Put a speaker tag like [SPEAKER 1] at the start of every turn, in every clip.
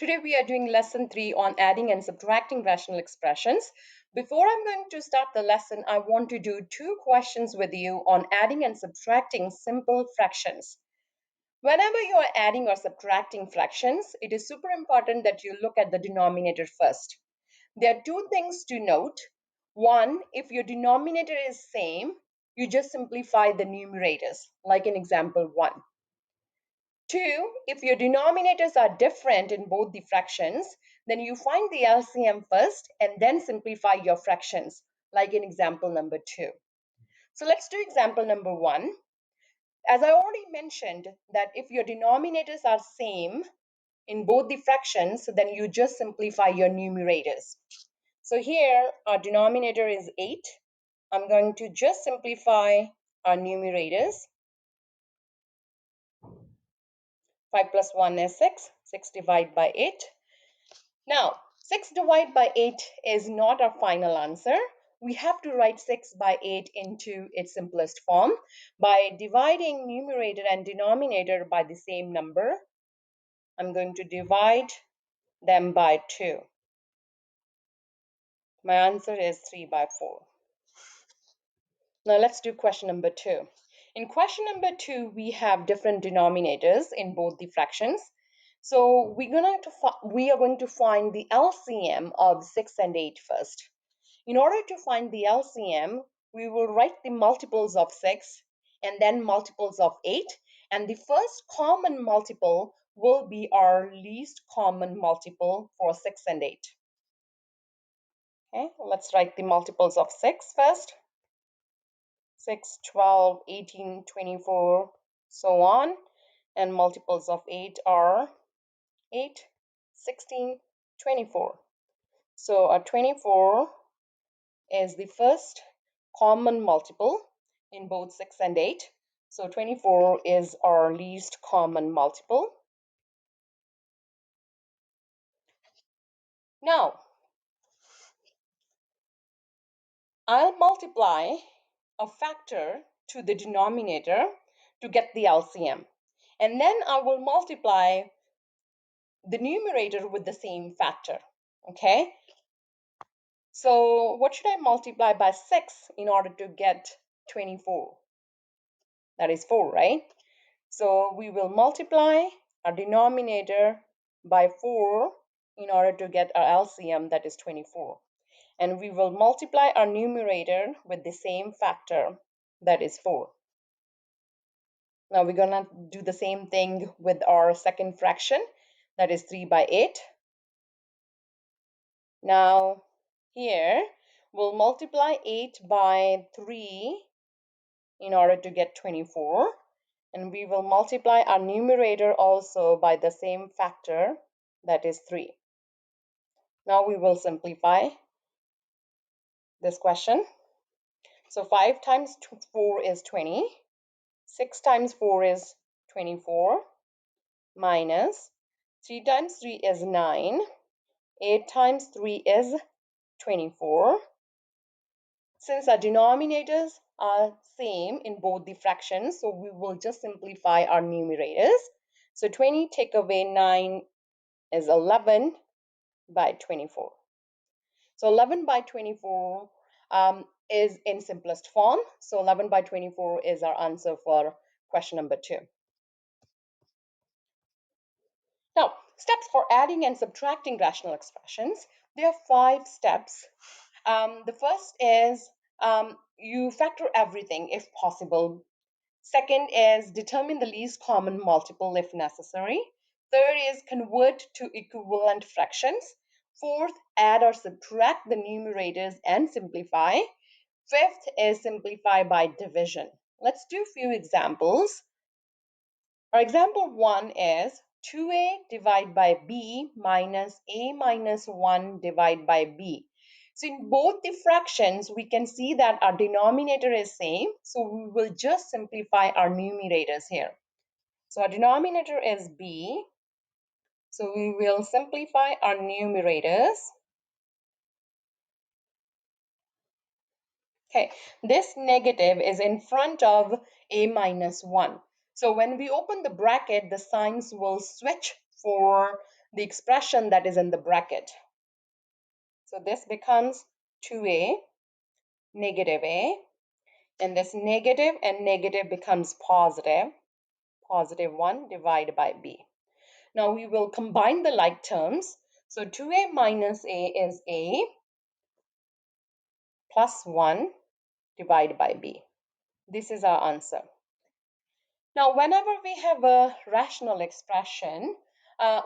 [SPEAKER 1] Today we are doing lesson 3 on adding and subtracting rational expressions. Before I'm going to start the lesson, I want to do 2 questions with you on adding and subtracting simple fractions. Whenever you are adding or subtracting fractions, it is super important that you look at the denominator first. There are 2 things to note. One, if your denominator is same, you just simplify the numerators, like in example 1. 2, if your denominators are different in both the fractions, then you find the LCM first and then simplify your fractions, like in example number 2. So let's do example number 1. As I already mentioned, that if your denominators are same in both the fractions, then you just simplify your numerators. So here our denominator is 8. I'm going to just simplify our numerators. 5 plus 1 is 6. 6 divided by 8. Now, 6 divided by 8 is not our final answer. We have to write 6 by 8 into its simplest form by dividing numerator and denominator by the same number. I'm going to divide them by 2. My answer is 3 by 4. Now let's do question number 2. In question number 2, we have different denominators in both the fractions. So we are going to find the LCM of 6 and 8 first. In order to find the LCM, we will write the multiples of 6 and then multiples of 8. And the first common multiple will be our least common multiple for 6 and 8. Okay, let's write the multiples of 6 first. 6, 12, 18, 24, so on. And multiples of 8 are 8, 16, 24. So our 24 is the first common multiple in both 6 and 8. So 24 is our least common multiple. Now, I'll multiply a factor to the denominator to get the LCM. And then I will multiply the numerator with the same factor. Okay? So what should I multiply by 6 in order to get 24? That is 4, right? So we will multiply our denominator by 4 in order to get our LCM, that is 24. And we will multiply our numerator with the same factor, that is 4. Now we're going to do the same thing with our second fraction, that is 3 by 8. Now here we'll multiply 8 by 3 in order to get 24. And we will multiply our numerator also by the same factor, that is 3. Now we will simplify this question. So 5 times 4 is 20. 6 times 4 is 24. Minus 3 times 3 is 9. 8 times 3 is 24. Since our denominators are same in both the fractions, so we will just simplify our numerators. So 20 take away 9 is 11 by 24. So 11 by 24 is in simplest form. So 11 by 24 is our answer for question number 2. Now, steps for adding and subtracting rational expressions. There are 5 steps. The first is you factor everything if possible. Second is determine the least common multiple if necessary. Third is convert to equivalent fractions. Fourth, add or subtract the numerators and simplify. Fifth is simplify by division. Let's do a few examples. Our example 1 is 2a divided by b minus a minus 1 divided by b. So in both the fractions, we can see that our denominator is same. So we will just simplify our numerators here. So our denominator is b. So we will simplify our numerators. Okay, this negative is in front of a minus 1. So when we open the bracket, the signs will switch for the expression that is in the bracket. So this becomes 2a, negative a, and this negative and negative becomes positive, positive 1 divided by b. Now we will combine the like terms. So 2a minus a is a plus 1 divided by b. This is our answer. Now, whenever we have a rational expression,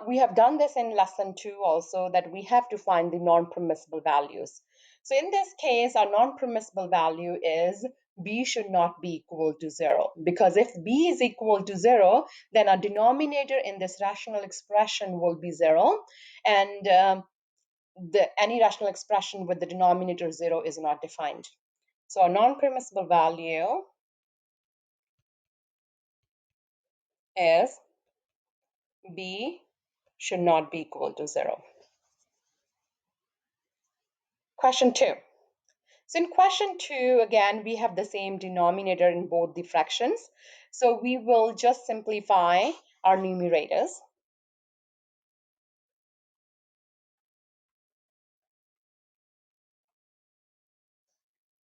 [SPEAKER 1] we have done this in lesson 2 also, that we have to find the non-permissible values. So in this case, our non-permissible value is b should not be equal to 0, because if b is equal to 0, then our denominator in this rational expression will be 0, and any rational expression with the denominator 0 is not defined. So our non-permissible value is b should not be equal to 0. Question 2. So in question 2, again, we have the same denominator in both the fractions. So we will just simplify our numerators.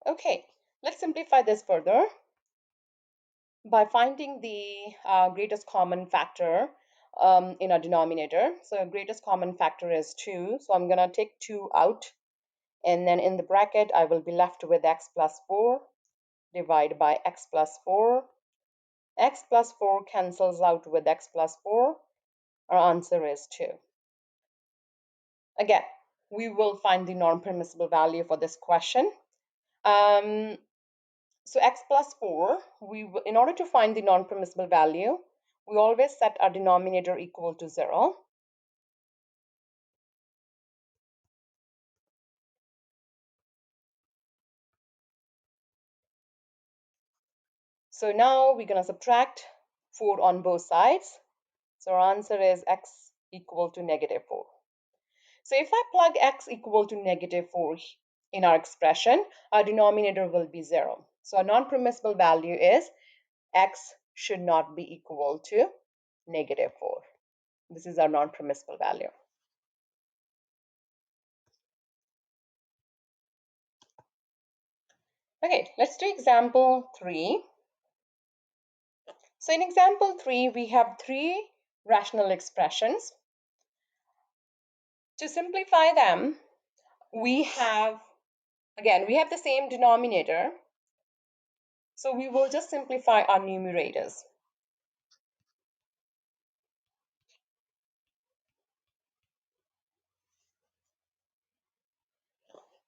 [SPEAKER 1] Okay, let's simplify this further by finding the greatest common factor in our denominator. So greatest common factor is 2. So I'm going to take 2 out. And then in the bracket, I will be left with x plus 4 divided by x plus 4. X plus 4 cancels out with x plus 4. Our answer is 2. Again, we will find the non-permissible value for this question. So x plus 4, in order to find the non-permissible value, we always set our denominator equal to 0. So now we're going to subtract 4 on both sides. So our answer is x equal to negative 4. So if I plug x equal to negative 4 in our expression, our denominator will be 0. So our non-permissible value is x should not be equal to negative 4. This is our non-permissible value. Okay, let's do example 3. So in example 3, we have 3 rational expressions. To simplify them, we have the same denominator. So we will just simplify our numerators.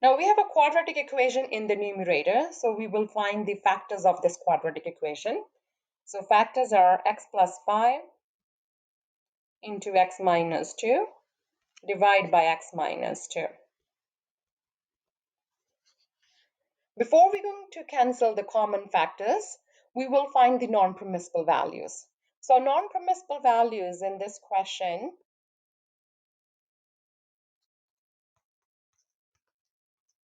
[SPEAKER 1] Now we have a quadratic equation in the numerator, so we will find the factors of this quadratic equation. So factors are x plus 5 into x minus 2 divided by x minus 2. Before we're going to cancel the common factors, we will find the non-permissible values. So non-permissible values in this question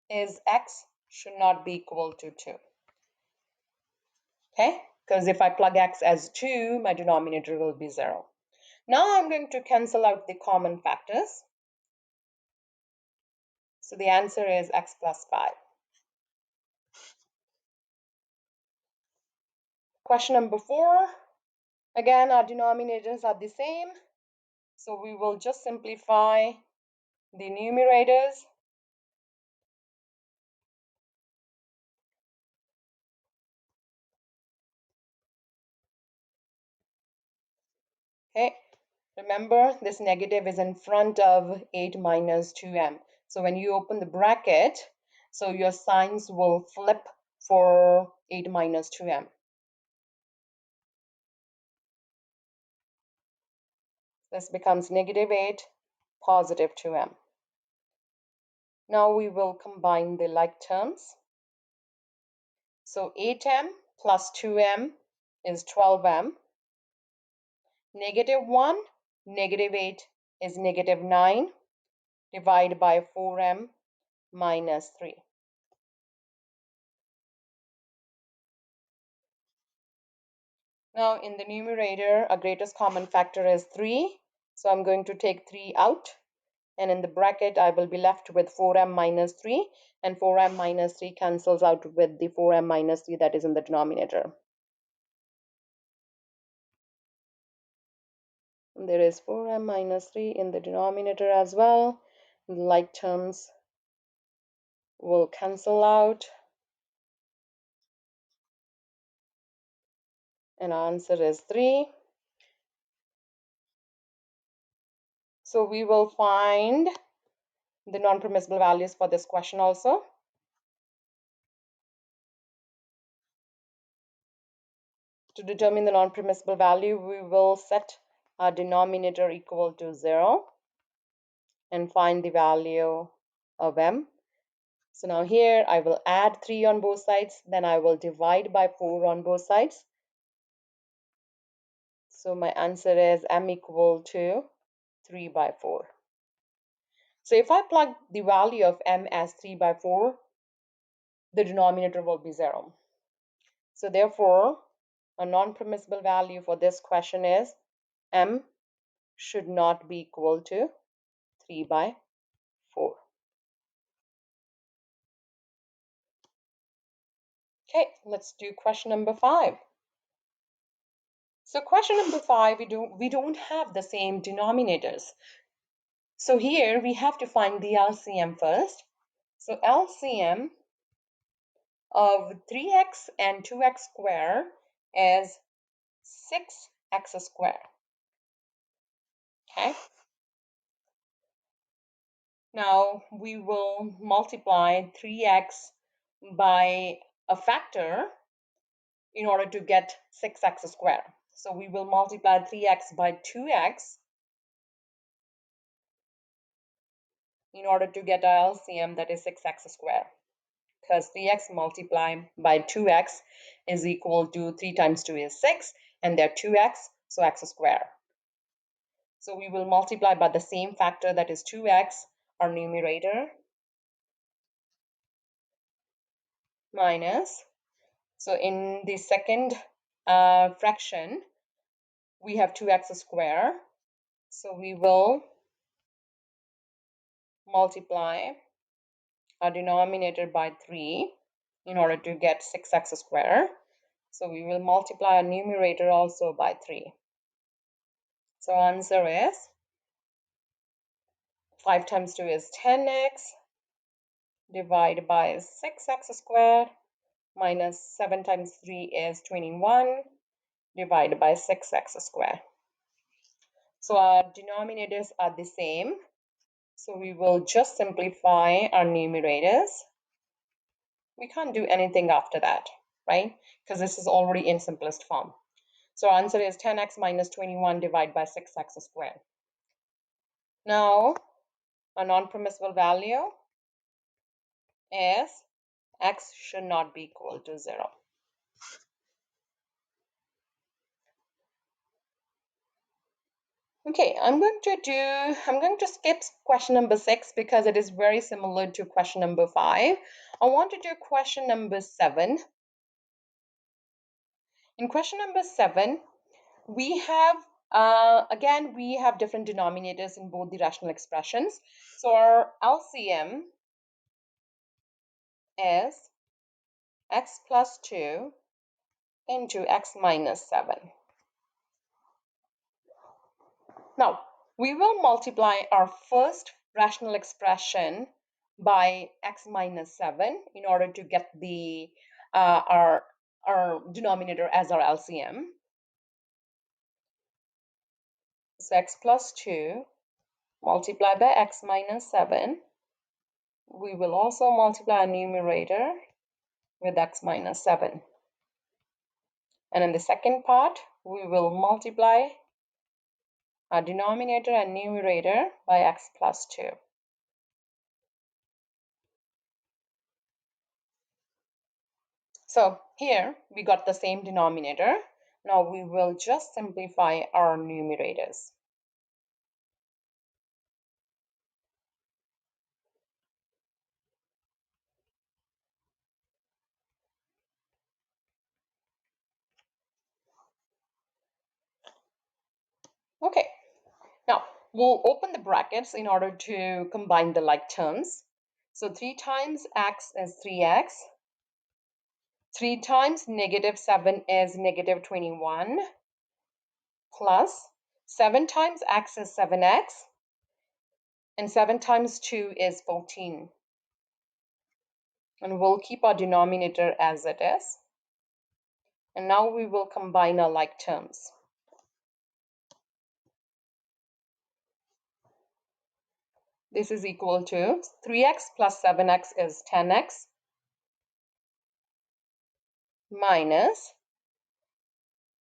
[SPEAKER 1] is x should not be equal to 2. Okay, because if I plug x as 2, my denominator will be 0. Now I'm going to cancel out the common factors. So the answer is x plus 5. Question number 4. Again, our denominators are the same. So we will just simplify the numerators. Okay, remember this negative is in front of 8 minus 2m. So when you open the bracket, so your signs will flip for 8 minus 2m. This becomes negative 8, positive 2m. Now we will combine the like terms. So 8m plus 2m is 12m. Negative 1, negative 8 is negative 9 divided by 4m minus 3. Now in the numerator, our greatest common factor is 3. So I'm going to take 3 out, and in the bracket I will be left with 4m minus 3, and 4m minus 3 cancels out with the 4m minus 3 that is in the denominator. And there is 4m minus 3 in the denominator as well. The like terms will cancel out, and our answer is 3. So we will find the non-permissible values for this question also. To determine the non-permissible value, we will set our denominator equal to 0 and find the value of m. So now here I will add 3 on both sides, then I will divide by 4 on both sides. So my answer is m equal to 3 by 4. So if I plug the value of m as 3 by 4, the denominator will be 0. So therefore, a non-permissible value for this question is m should not be equal to 3 by 4. Okay, let's do question number 5. So question number 5, we don't have the same denominators. So here we have to find the LCM first. So LCM of 3x and 2x squared is 6x squared. Okay. Now we will multiply 3x by a factor in order to get 6x squared. So we will multiply 3x by 2x in order to get our LCM, that is 6x squared. Because 3x multiplied by 2x is equal to 3 times 2 is 6, and they're 2x, so x squared. So we will multiply by the same factor, that is 2x, our numerator, minus. So in the second fraction, we have 2x squared. So we will multiply our denominator by 3 in order to get 6x squared. So we will multiply our numerator also by 3. So answer is 5 times 2 is 10x divided by 6x squared minus 7 times 3 is 21 divided by 6x squared. So our denominators are the same. So we will just simplify our numerators. We can't do anything after that, right? Because this is already in simplest form. So our answer is 10x minus 21 divided by 6x squared. Now, a non-permissible value is x should not be equal to 0. Okay, I'm going to skip question number 6 because it is very similar to question number 5. I want to do question number 7. In question number 7, we have again we have different denominators in both the rational expressions. So our LCM is x plus 2 into x minus 7. Now we will multiply our first rational expression by x minus 7 in order to get the our denominator as our LCM. So x plus 2 multiplied by x minus 7. We will also multiply our numerator with x minus 7. And in the second part, we will multiply our denominator and numerator by x plus 2. So here we got the same denominator. Now we will just simplify our numerators. Okay, Now, we'll open the brackets in order to combine the like terms. So 3 times x is 3x. 3 times negative 7 is negative 21. Plus 7 times x is 7x. And 7 times 2 is 14. And we'll keep our denominator as it is. And now we will combine our like terms. This is equal to 3x plus 7x is 10x minus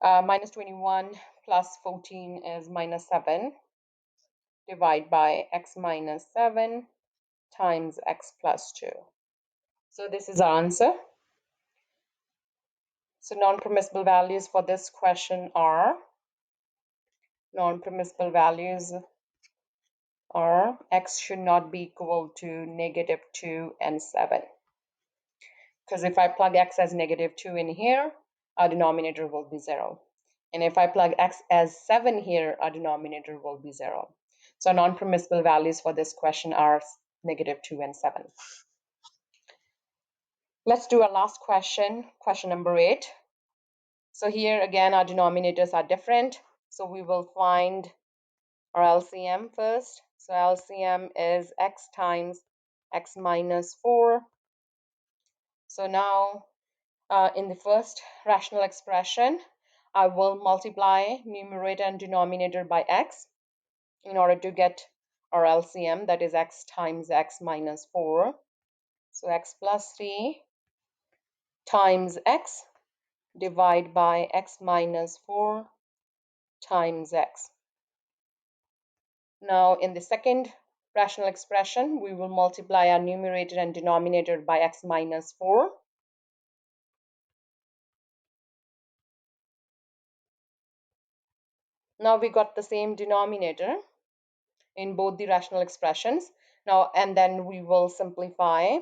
[SPEAKER 1] 21 plus 14 is minus 7 divided by x minus 7 times x plus 2. So this is our answer. So non-permissible values for this question are x should not be equal to negative 2 and 7. Because if I plug x as negative 2 in here, our denominator will be 0. And if I plug x as 7 here, our denominator will be 0. So non-permissible values for this question are negative 2 and 7. Let's do our last question, question number 8. So here again, our denominators are different. So we will find our LCM first. So LCM is x times x minus 4. So now in the first rational expression, I will multiply numerator and denominator by x in order to get our LCM, that is x times x minus 4. So x plus 3 times x divided by x minus 4 times x. Now in the second rational expression, we will multiply our numerator and denominator by x minus 4. Now we got the same denominator in both the rational expressions. Now, and then we will simplify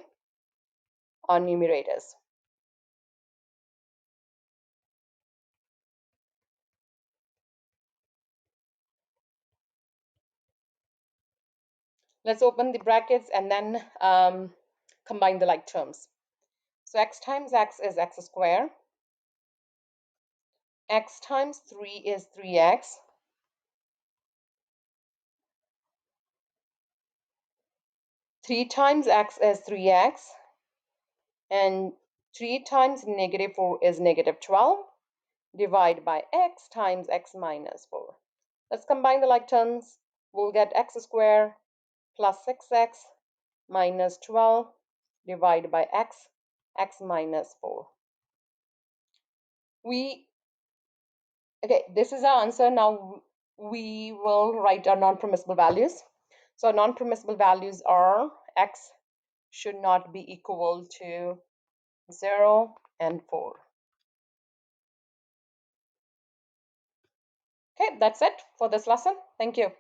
[SPEAKER 1] our numerators. Let's open the brackets and then combine the like terms. So x times x is x squared. X times 3 is 3x. 3 times x is 3x. And 3 times negative 4 is negative 12. Divided by x times x minus 4. Let's combine the like terms. We'll get x squared plus 6x minus 12 divided by x minus 4. Okay, this is our answer. Now we will write our non-permissible values. So non-permissible values are x should not be equal to 0 and 4. Okay, that's it for this lesson. Thank you.